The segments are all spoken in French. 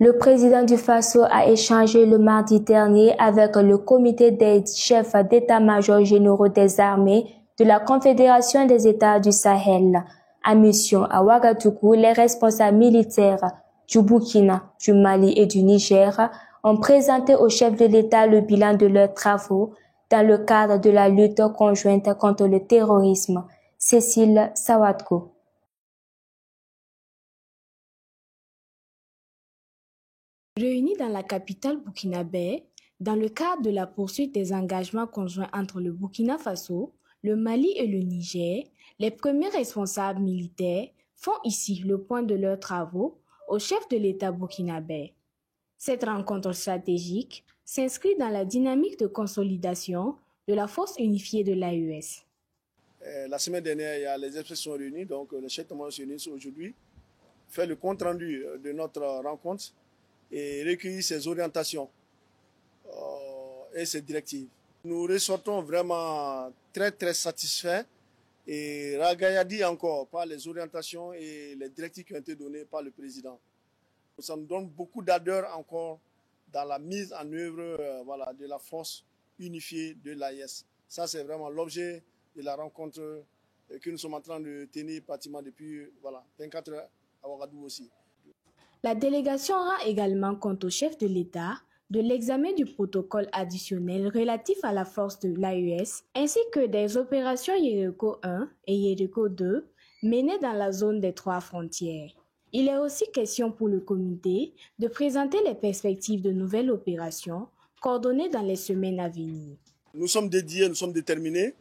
Le président du Faso a échangé le mardi dernier avec le comité des chefs d'état-major généraux des armées de la Confédération des États du Sahel. En mission à Ouagadougou, les responsables militaires du Burkina, du Mali et du Niger ont présenté au chef de l'État le bilan de leurs travaux dans le cadre de la lutte conjointe contre le terrorisme. Cécile Sawadko. Réunis dans la capitale burkinabé, dans le cadre de la poursuite des engagements conjoints entre le Burkina Faso, le Mali et le Niger, les premiers responsables militaires font ici le point de leurs travaux au chef de l'État burkinabé. Cette rencontre stratégique s'inscrit dans la dynamique de consolidation de la force unifiée de l'AES. La semaine dernière, il y a les experts sont réunis, donc le chef de l'état se réunit aujourd'hui, fait le compte rendu de notre rencontre et recueillir ses orientations et ses directives. Nous ressortons vraiment très satisfaits et ragaillardis encore par les orientations et les directives qui ont été données par le président. Ça nous donne beaucoup d'ardeur encore dans la mise en œuvre de la force unifiée de l'AES. Ça, c'est vraiment l'objet de la rencontre que nous sommes en train de tenir pratiquement depuis 24 heures à Ouagadougou aussi. La délégation rend également compte au chef de l'État de l'examen du protocole additionnel relatif à la force de l'AES ainsi que des opérations Yéréko 1 et Yéréko 2 menées dans la zone des 3 frontières. Il est aussi question pour le comité de présenter les perspectives de nouvelles opérations coordonnées dans les semaines à venir. Nous sommes dédiés, nous sommes déterminés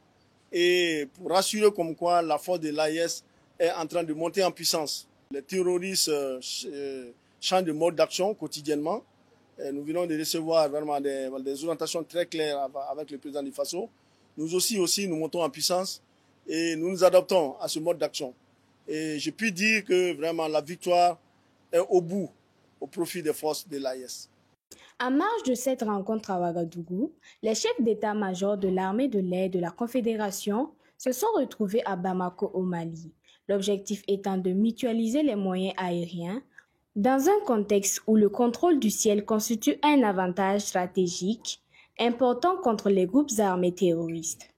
et pour rassurer comme quoi la force de l'AES est en train de monter en puissance. Les terroristes changent de mode d'action quotidiennement. Et nous venons de recevoir vraiment des orientations très claires avec le président du Faso. Nous aussi, nous montons en puissance et nous nous adaptons à ce mode d'action. Et je puis dire que vraiment la victoire est au bout, au profit des forces de l'AES. En marge de cette rencontre à Ouagadougou, les chefs d'état-major de l'armée de l'air de la Confédération se sont retrouvés à Bamako au Mali. L'objectif étant de mutualiser les moyens aériens dans un contexte où le contrôle du ciel constitue un avantage stratégique important contre les groupes armés terroristes.